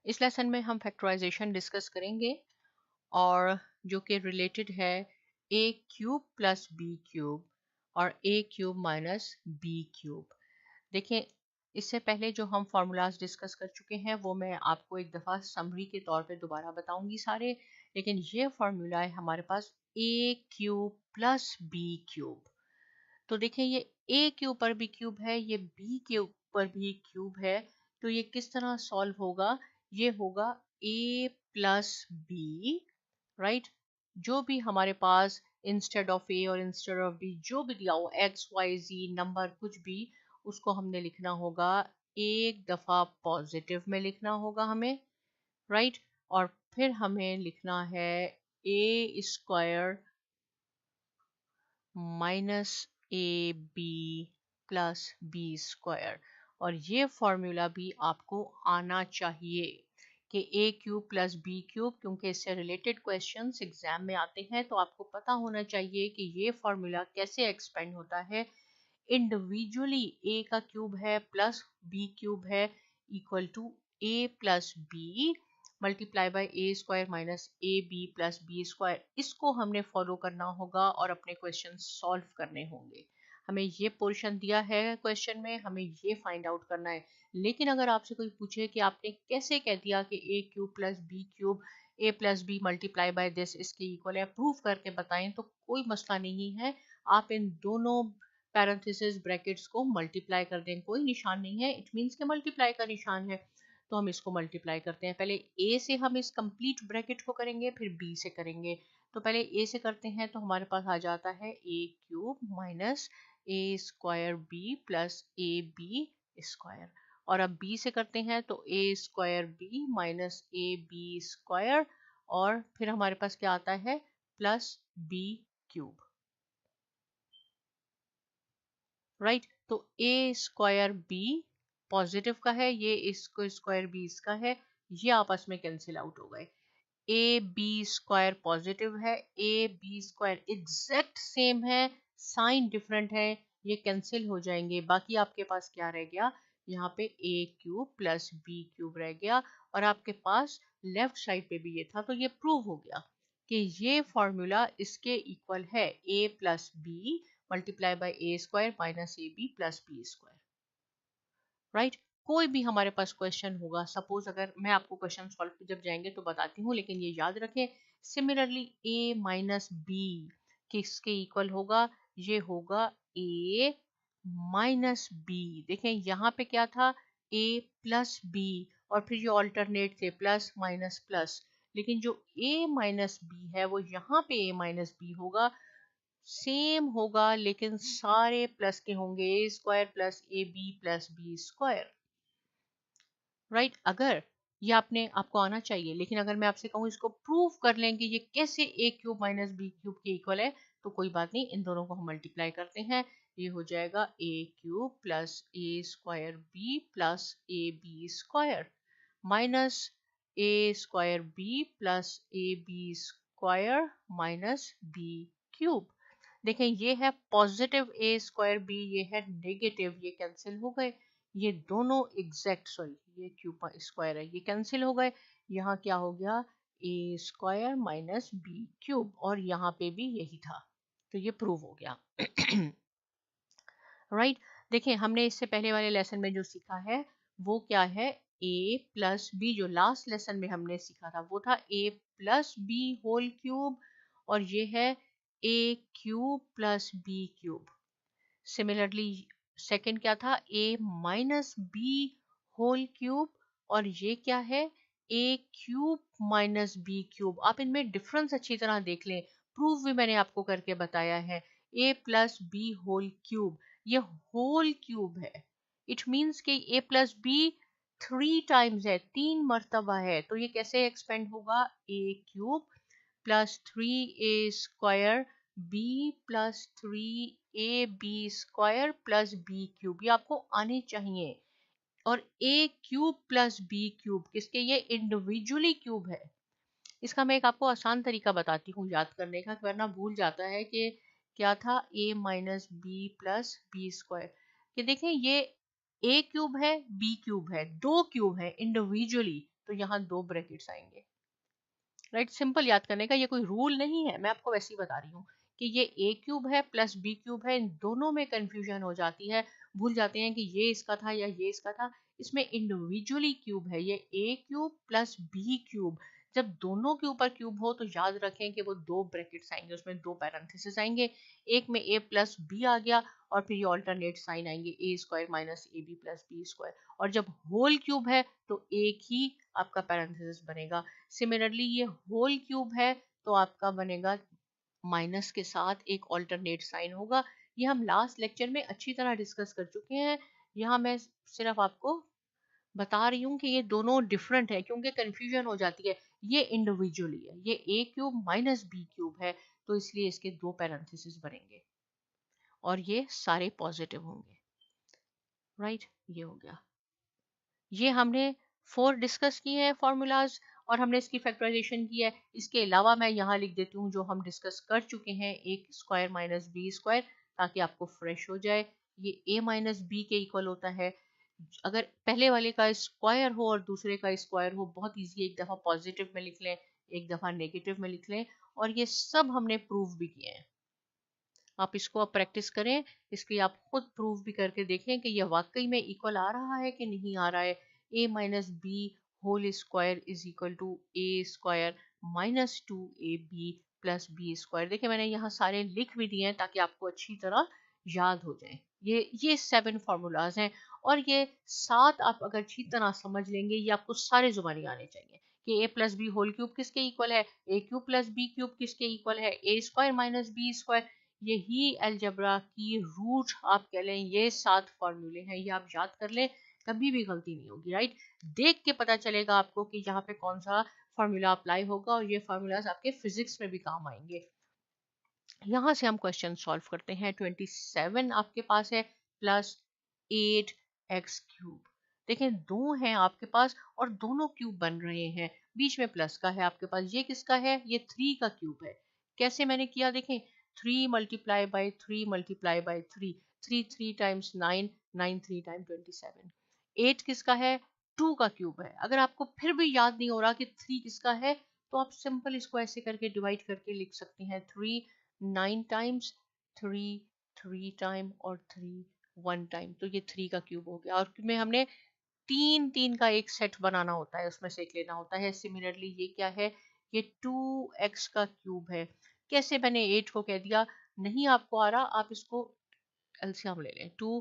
इस लेसन में हम फैक्टराइजेशन डिस्कस करेंगे और जो कि रिलेटेड है a cube plus B cube और a cube minus B cube. देखें, इससे पहले जो हम फार्मूलाज डिस्कस कर चुके हैं वो मैं आपको एक दफ़ा समरी के तौर पे दोबारा बताऊंगी सारे, लेकिन ये फार्मूला है हमारे पास a cube plus B cube. तो देखें, ये a के ऊपर भी क्यूब है, ये b के ऊपर भी क्यूब है, तो ये किस तरह सॉल्व होगा? ये होगा a प्लस बी, राइट। जो भी हमारे पास इंस्टेड ऑफ a और इंस्टेड ऑफ b जो भी दिया हो, x y z नंबर कुछ भी, उसको हमने लिखना होगा एक दफ़ा पॉजिटिव में लिखना होगा हमें, राइट। और फिर हमें लिखना है a square minus A B plus B square. और ये फॉर्मूला भी आपको आना चाहिए कि A cube plus B cube, क्योंकि इससे रिलेटेड क्वेश्चंस एग्जाम में आते हैं, तो आपको पता होना चाहिए कि ये फॉर्मूला कैसे एक्सपेंड होता है। इंडिविजुअली ए का क्यूब है प्लस बी क्यूब है equal to A plus B multiply by A square minus A B plus B square. इसको हमने फॉलो करना होगा और अपने क्वेश्चन सॉल्व करने होंगे। हमें ये पोर्शन दिया है क्वेश्चन में, हमें ये फाइंड आउट करना है। लेकिन अगर आपसे कोई पूछे कि आपने कैसे कह दिया कि A cube plus B cube A plus B multiply by this इसके इक्वल है, प्रूव करके बताएं, तो कोई मसला नहीं है। आप इन दोनों पैरेंथेसिस ब्रैकेट्स को मल्टीप्लाई कर दें, कोई निशान नहीं है, इट मीन्स के मल्टीप्लाई का निशान है, तो हम इसको मल्टीप्लाई करते हैं। पहले a से हम इस कंप्लीट ब्रैकेट को करेंगे, फिर b से करेंगे। तो पहले a से करते हैं, तो हमारे पास आ जाता है a cube minus a square b plus A B square. और अब b से करते हैं तो a square b minus A B square, और फिर हमारे पास क्या आता है प्लस b क्यूब, राइट। तो a स्क्वायर b पॉजिटिव का है, ये इसको स्क्वायर b इसका है, ये आपस में कैंसिल आउट हो गए। ए बी स्क्वायर पॉजिटिव है, A B square exact same है, साइन डिफरेंट है, ये कैंसिल हो जाएंगे। बाकी आपके पास क्या रह गया? यहाँ पे ए क्यूब प्लस बी क्यूब रह गया, और आपके पास लेफ्ट साइड पे भी ये था, तो ये प्रूव हो गया कि ये फॉर्मूला इसके इक्वल है a plus B multiply by A square minus A B plus B square, right. कोई भी हमारे पास क्वेश्चन होगा, सपोज अगर मैं आपको क्वेश्चन सॉल्व जब जाएंगे तो बताती हूँ, लेकिन ये याद रखें, सिमिलरली a माइनस बी किसके इक्वल होगा? ये होगा a माइनस बी। देखें, यहाँ पे क्या था? a प्लस बी, और फिर ये ऑल्टरनेट थे प्लस माइनस प्लस, लेकिन जो a माइनस बी है वो यहाँ पे a माइनस बी होगा, सेम होगा, लेकिन सारे प्लस के होंगे, A square plus A B plus B square, right. अगर ये आपको आना चाहिए, लेकिन अगर मैं आपसे कहूँ इसको प्रूव कर लें कि ये कैसे ए क्यूब माइनस बी क्यूब के इक्वल है, तो कोई बात नहीं, इन दोनों को हम मल्टीप्लाई करते हैं, ये हो जाएगा A cube plus A square B plus A B square minus A square B plus A B square minus B cube. देखें, ये है पॉजिटिव ए स्क्वायर बी, ये है नेगेटिव, ये कैंसिल हो गए। ये दोनों एग्जैक्ट, सॉरी ये क्यूब स्क्वायर है, ये कैंसिल हो गए। यहाँ क्या हो गया? ए स्क्वायर माइनस बी क्यूब, और यहाँ पे भी यही था, तो ये प्रूव हो गया। राइट। देखिए, हमने इससे पहले वाले लेसन में जो सीखा है वो क्या है? a plus B. जो लास्ट लेसन में हमने सीखा था वो था a plus B whole cube, और ये है a cube plus B cube. Similarly second क्या था? a minus B whole cube, और ये क्या है? a cube minus B cube. आप इनमें डिफरेंस अच्छी तरह देख लें, प्रूफ भी मैंने आपको करके बताया है। a plus B whole cube, ये होल क्यूब है, इट मीन्स कि a प्लस बी 3 टाइम्स है, 3 मर्तबा है, तो ये कैसे एक्सपेंड होगा? a cube plus 3a square B plus 3ab square plus B cube, ये आपको आने चाहिए। और a cube plus B cube किसके? ये इंडिविजुअली क्यूब है। इसका मैं एक आपको आसान तरीका बताती हूँ याद करने का, वरना भूल जाता है कि क्या था a minus B plus B square. कि देखें, ये a क्यूब है, b क्यूब है, दो क्यूब है इंडिविजुअली, तो यहाँ 2 ब्रैकेट्स आएंगे। राइट, सिंपल याद करने का, ये कोई रूल नहीं है, मैं आपको वैसे ही बता रही हूँ कि ये ए क्यूब है प्लस बी क्यूब है, इन दोनों में कंफ्यूजन हो जाती है, भूल जाते हैं कि ये इसका था या ये इसका था। इसमें इंडिविजुअली क्यूब है, ये ए क्यूब प्लस बी क्यूब। जब दोनों के ऊपर क्यूब हो तो याद रखें कि वो 2 ब्रैकेट्स आएंगे, उसमें 2 पैरेंथेसिस आएंगे, एक में ए प्लस बी आ गया और फिर ये ऑल्टरनेट साइन आएंगे, A square minus A B plus B square. और जब होल क्यूब है तो एक ही आपका पैरेंथेसिस बनेगा। सिमिलरली ये होल क्यूब है तो आपका बनेगा माइनस के साथ एक ऑल्टरनेट साइन होगा। ये हम लास्ट लेक्चर में अच्छी तरह डिस्कस कर चुके हैं, यहाँ मैं सिर्फ आपको बता रही हूँ कि ये दोनों डिफरेंट है क्योंकि कंफ्यूजन हो जाती है। ये इंडिविजुअली है, ये ए क्यूब माइनस बी क्यूब है, तो इसलिए इसके 2 पैरेंथेसिस बनेंगे और ये सारे पॉजिटिव होंगे। राइट, ये हो गया। ये हमने 4 डिस्कस किए हैं फॉर्मूलाज और हमने इसकी फैक्टराइजेशन की है। इसके अलावा मैं यहाँ लिख देती हूँ जो हम डिस्कस कर चुके हैं, ए स्क्वायर माइनस बी स्क्वायर, ताकि आपको फ्रेश हो जाए। ये ए माइनस बी के इक्वल होता है, अगर पहले वाले का स्क्वायर हो और दूसरे का स्क्वायर हो, बहुत इजी, एक दफ़ा पॉजिटिव में लिख लें, एक दफ़ा नेगेटिव में लिख लें, और ये सब हमने प्रूव भी किए हैं। आप इसको अब प्रैक्टिस करें, इसके आप खुद प्रूव भी करके देखें कि यह वाकई में इक्वल आ रहा है कि नहीं आ रहा है। a minus B whole square is equal to A square minus 2ab plus B square. देखिए मैंने यहाँ सारे लिख भी दिए हैं ताकि आपको अच्छी तरह याद हो जाए। ये 7 फार्मूलाज हैं और ये 7 आप अगर अच्छी तरह समझ लेंगे, ये आपको सारे जुबानी आने चाहिए कि a plus B whole cube किसके इक्वल है, A cube plus B cube किसके इक्वल है, A square minus B square. यही अलजबरा की रूट आप कह लें, ये 7 फॉर्मूले हैं, ये आप याद कर लें, कभी भी गलती नहीं होगी। राइट, देख के पता चलेगा आपको कि यहाँ पे कौन सा फॉर्मूला अप्लाई होगा और ये फॉर्मूलाज आपके फिजिक्स में भी काम आएंगे। यहाँ से हम क्वेश्चन सॉल्व करते हैं। 27 आपके पास है प्लस 8x क्यूब। देखें 2 हैं आपके पास और दोनों क्यूब बन रहे हैं, बीच में प्लस का है आपके पास। ये किसका है, ये 3 का क्यूब है। कैसे मैंने किया देखें, 3 multiply by 3 multiply by 3, 3 times 9, 9 3 time 27। 8 किसका है, 2 का क्यूब है। अगर आपको फिर भी याद नहीं हो रहा कि 3 किसका है, तो आप सिंपल इसको ऐसे करके डिवाइड करके लिख सकते हैं, 3 9 टाइम्स, 3 3 टाइम और 3 1 टाइम, तो ये 3 का क्यूब हो गया। और में हमने 3 का एक सेट बनाना होता है, उसमें से एक लेना होता है। सिमिलरली ये क्या है, ये 2x का क्यूब है। कैसे मैंने 8 को कह दिया, नहीं आपको आ रहा, आप इसको एलसीएम ले लें। 2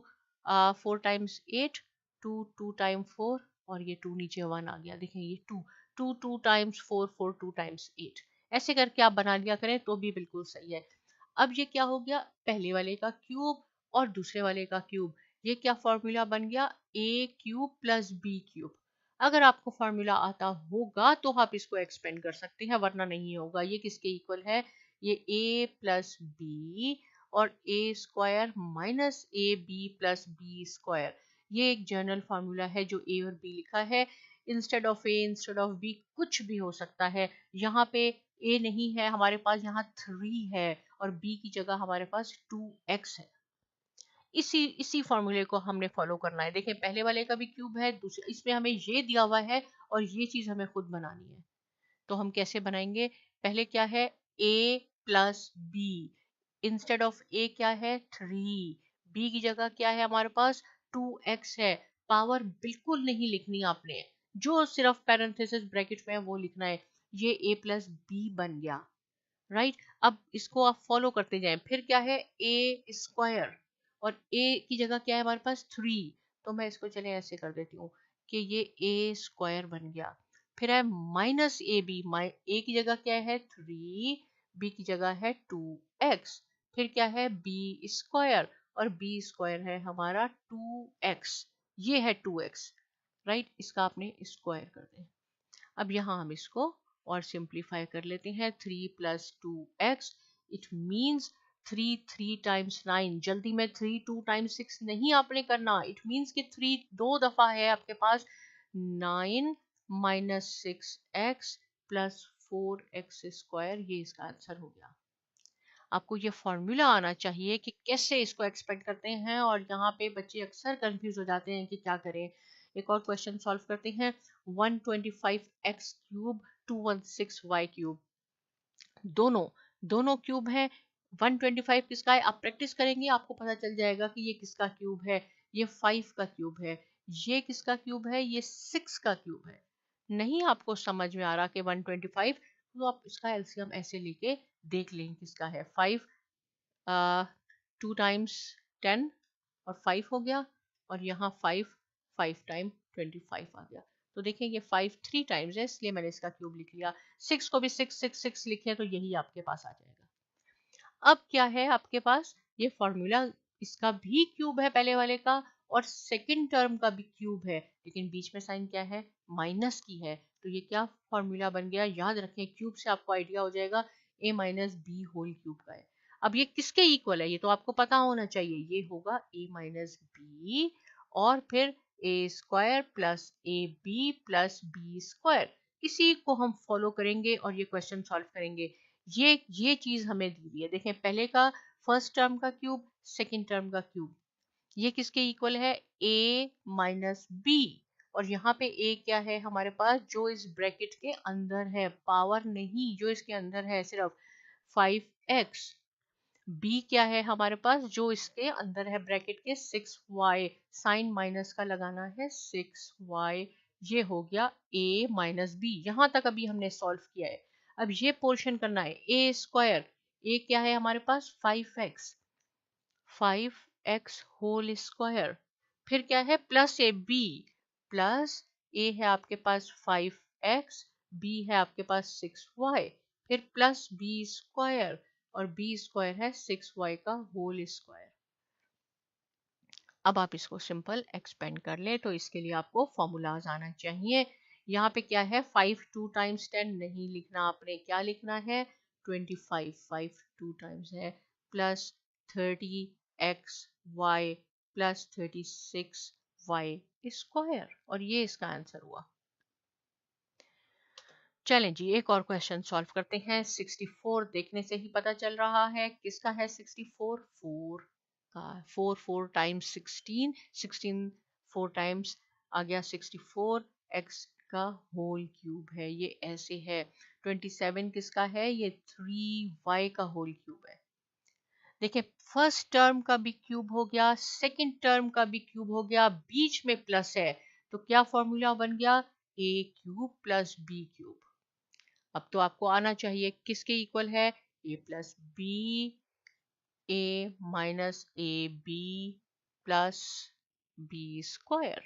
4 टाइम्स 8, 2 टाइम 4 और ये 2 नीचे 1 आ गया। देखें ये 2 टाइम्स 4, 4 2 टाइम्स 8, ऐसे करके आप बना लिया करें तो भी बिल्कुल सही है। अब ये क्या हो गया, पहले वाले का क्यूब और दूसरे वाले का क्यूब, ये क्या फॉर्मूला बन गया, ए क्यूब प्लस बी क्यूब। अगर आपको फॉर्मूला आता होगा तो आप इसको एक्सपेंड कर सकते हैं, वरना नहीं होगा। ये किसके इक्वल है, ये ए प्लस बी और A square minus A B plus B square. ये एक जनरल फार्मूला है जो ए और बी लिखा है, instead of A instead of B कुछ भी हो सकता है। यहाँ पे ए नहीं है हमारे पास, यहाँ 3 है और बी की जगह हमारे पास 2x है। इसी फॉर्मूले को हमने फॉलो करना है। देखें पहले वाले का भी क्यूब है, दूसरे इसमें हमें ये दिया हुआ है और ये चीज हमें खुद बनानी है। तो हम कैसे बनाएंगे, पहले क्या है, a plus B, instead of a क्या है 3, b की जगह क्या है हमारे पास 2x है। पावर बिल्कुल नहीं लिखनी आपने, जो सिर्फ पैरेंथेसिस ब्रैकेट में है वो लिखना है। ये a प्लस बी बन गया। राइट, अब इसको आप फॉलो करते जाएं। फिर क्या है, ए स्क्वायर और a की जगह क्या है हमारे पास 3, तो मैं इसको चले ऐसे कर देती हूँ कि ये a स्क्वायर बन गया। फिर है माइनस ए बी, ए की जगह क्या है 3, b की जगह है 2x। फिर क्या है b स्क्वायर और b स्क्वायर है हमारा 2x, ये है 2x। राइट, इसका आपने स्क्वायर कर दें। अब यहाँ हम इसको और सिंप्लीफाई कर लेते हैं, 3 plus 2x, it means 3 times 9। जल्दी में 3 2 टाइम्स 6 नहीं आपने करना, इट मीन्स कि 3 दो दफा है आपके पास। 9 minus 6x plus 4x square, ये इसका आंसर हो गया। आपको ये फॉर्मूला आना चाहिए कि कैसे इसको एक्सपेक्ट करते हैं, और यहाँ पे बच्चे अक्सर कंफ्यूज हो जाते हैं कि क्या करें। एक और क्वेश्चन सॉल्व करते हैं। 125x क्यूब 216y क्यूब, दोनों दोनों क्यूब हैं। 125 किसका है, आप प्रैक्टिस करेंगे आपको पता चल जाएगा कि ये किसका क्यूब है। ये 5 का क्यूब है। ये किसका क्यूब है, ये 6 का क्यूब है। नहीं आपको समझ में आ रहा कि 125, तो आप इसका एलसीएम ऐसे लेके देख लें किसका है। 5 2 टाइम्स 10 और 5 हो गया, और यहाँ 5 टाइम 25 आ गया। तो देखें ये 5 3 टाइम्स है, इसलिए मैंने इसका क्यूब लिख लिया। 6 को भी 6 लिखे तो यही आपके पास आ जाएगा। अब क्या है आपके पास, ये फॉर्मूला, इसका भी क्यूब है पहले वाले का, और सेकंड टर्म का भी क्यूब है, लेकिन बीच में साइन क्या है, माइनस की है। तो ये क्या फॉर्मूला बन गया, याद रखें क्यूब से आपको आइडिया हो जाएगा, a minus B whole cube का है। अब ये किसके इक्वल है, ये तो आपको पता होना चाहिए, ये होगा a माइनस बी, और फिर a square plus A B plus B square. इसी को हम फॉलो करेंगे और ये क्वेश्चन सॉल्व करेंगे। ये चीज हमें दी हुई है, देखें पहले का फर्स्ट टर्म का क्यूब, सेकंड टर्म का क्यूब, ये किसके इक्वल है, a माइनस बी। और यहाँ पे a क्या है हमारे पास, जो इस ब्रैकेट के अंदर है, पावर नहीं, जो इसके अंदर है सिर्फ 5x। b क्या है हमारे पास, जो इसके अंदर है ब्रैकेट के, 6y, साइन माइनस का लगाना है 6y। ये हो गया a माइनस बी। यहाँ तक अभी हमने सॉल्व किया है। अब ये पोर्शन करना है, a स्क्वायर, a क्या है हमारे पास 5x होल स्क्वायर, फिर क्या है प्लस ए बी, प्लस ए है आपके पास 5x, बी है आपके पास 6y, फिर प्लस बी स्क्वायर, और बी स्क्वायर है 6y का होल स्क्वायर। अब आप इसको सिंपल एक्सपेंड कर ले, तो इसके लिए आपको फॉर्मूलाज आना चाहिए। यहाँ पे क्या है, 5 2 टाइम्स 10 नहीं लिखना आपने, क्या लिखना है 25, 5 2 टाइम्स है, plus 30x y plus 36y square, और ये इसका आंसर हुआ। चलें जी एक और क्वेश्चन सॉल्व करते हैं। 64 देखने से ही पता चल रहा है किसका है, 64 4 का, 4 टाइम्स 16, 16 4 टाइम्स आ गया 64, x का होल क्यूब है, ये ऐसे है। 27 किसका है, ये 3y का होल क्यूब है। देखिए फर्स्ट टर्म का भी क्यूब हो गया, सेकंड टर्म का भी क्यूब हो गया, बीच में प्लस है, तो क्या फॉर्मूला बन गया, a cube plus b cube. अब तो आपको आना चाहिए किसके इक्वल है, a plus B, A minus A B plus B square.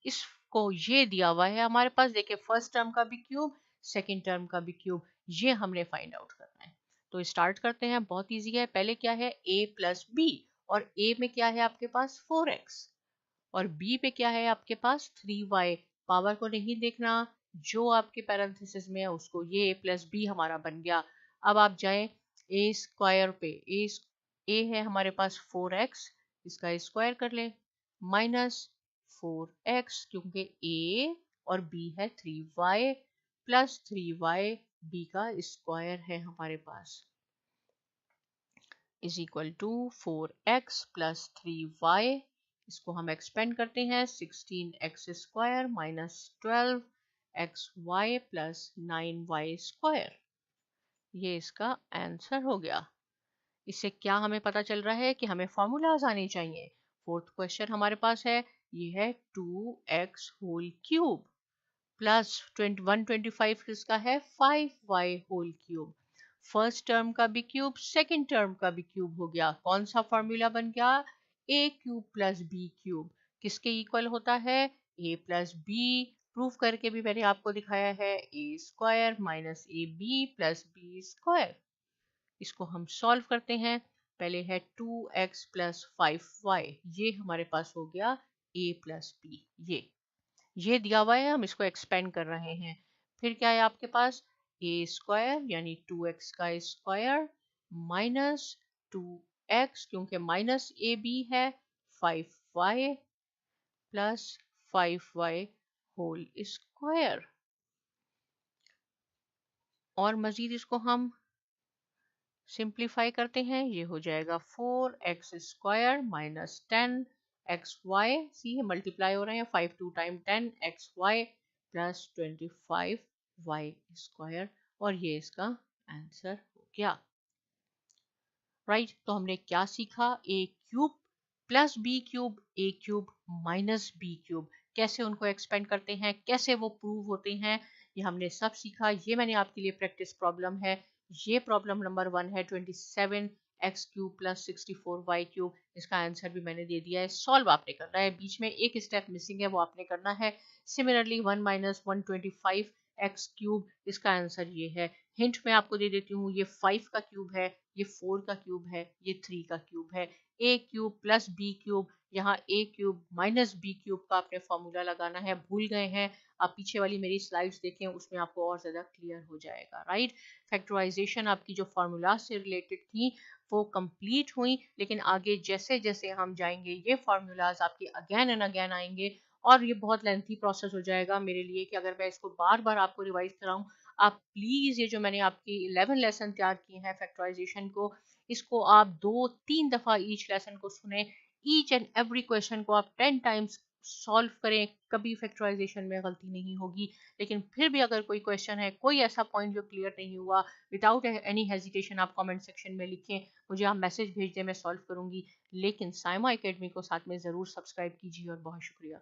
इसको ये दिया हुआ है हमारे पास, देखिए फर्स्ट टर्म का भी क्यूब, सेकंड टर्म का भी क्यूब, ये हमने फाइंड आउट करना है। तो स्टार्ट करते हैं, बहुत इजी है। पहले क्या है, a प्लस बी, और a में क्या है आपके पास 4x, और b पे क्या है आपके पास 3y। पावर को नहीं देखना, जो आपके पैरेंथेसिस में है उसको, ये a प्लस बी हमारा बन गया। अब आप जाएं a स्क्वायर पे, a है हमारे पास 4x, इसका स्क्वायर कर ले, माइनस 4x, क्योंकि a और b है 3y, प्लस 3y, b का स्क्वायर है हमारे पास, is equal to 4x plus 3y। इसको हम एक्सपेंड करते हैं, 16x square minus 12xy plus 9y square, ये इसका आंसर हो गया। इससे क्या हमें पता चल रहा है कि हमें फॉर्मूलाज आने चाहिए। फोर्थ क्वेश्चन हमारे पास है, ये है 2x होल क्यूब प्लस 125 किसका है, 5y whole cube. First term का भी क्यूब, सेकंड टर्म का भी क्यूब हो गया, कौन सा फॉर्मूला बन गया, a cube plus B cube. किसके इक्वल होता है, a प्लस बी, प्रूफ करके भी मैंने आपको दिखाया है, a square minus A B plus B square. इसको हम सॉल्व करते हैं। पहले है 2x प्लस 5y, ये हमारे पास हो गया a प्लस बी, ये दिया हुआ है, हम इसको एक्सपेंड कर रहे हैं। फिर क्या है आपके पास, a स्क्वायर यानी 2x का स्क्वायर माइनस 2x, क्योंकि माइनस ए बी है, 5y plus 5y whole square. और मजीद इसको हम सिंप्लीफाई करते हैं, ये हो जाएगा 4x square minus 10 X Y, सी मल्टीप्लाई हो रहे हैं, 5 2 time 10 X Y plus 25 Y square, और ये इसका आंसर हो गया। राइट, तो हमने क्या सीखा, ए क्यूब प्लस बी क्यूब, ए क्यूब माइनस बी क्यूब, कैसे उनको एक्सपेंड करते हैं, कैसे वो प्रूव होते हैं, ये हमने सब सीखा। ये मैंने आपके लिए प्रैक्टिस प्रॉब्लम है, ये प्रॉब्लम नंबर 1 है, 27 X cube plus 64 Y cube, इसका आंसर भी मैंने दे दिया है। सॉल्व आपने करना है, बीच में एक स्टेप मिसिंग है, वो आपने करना है। सिमिलरली 1 माइनस 125 एक्स क्यूब, इसका आंसर ये है। हिंट मैं आपको दे देती हूँ, ये 5 का क्यूब है, ये 4 का क्यूब है, ये 3 का क्यूब है। A cube plus B cube, यहाँ ए क्यूब माइनस बी क्यूब का आपने फॉर्मूला लगाना है। भूल गए हैं, आप पीछे वाली मेरी स्लाइड्स देखें, उसमें आपको और ज़्यादा क्लियर हो जाएगा। राइट, फैक्टराइजेशन आपकी जो फार्मूला से रिलेटेड थी वो कंप्लीट हुई, लेकिन आगे जैसे जैसे हम जाएंगे ये फार्मूलाज आपके अगेन एंड अगेन आएंगे, और ये बहुत लेंथी प्रोसेस हो जाएगा मेरे लिए कि अगर मैं इसको बार बार आपको रिवाइज कराऊं। आप प्लीज ये जो मैंने आपकी 11 लेसन तैयार किए हैं फैक्टराइजेशन को, इसको आप 2-3 दफा ईच लेसन को सुने, ईच एंड एवरी क्वेश्चन को आप 10 टाइम्स सॉल्व करें, कभी फैक्टराइजेशन में गलती नहीं होगी। लेकिन फिर भी अगर कोई क्वेश्चन है, कोई ऐसा पॉइंट जो क्लियर नहीं हुआ, विदाउट एनी हेजिटेशन आप कमेंट सेक्शन में लिखें, मुझे आप मैसेज भेज दें, मैं सॉल्व करूंगी। लेकिन साइमा एकेडमी को साथ में ज़रूर सब्सक्राइब कीजिए, और बहुत शुक्रिया।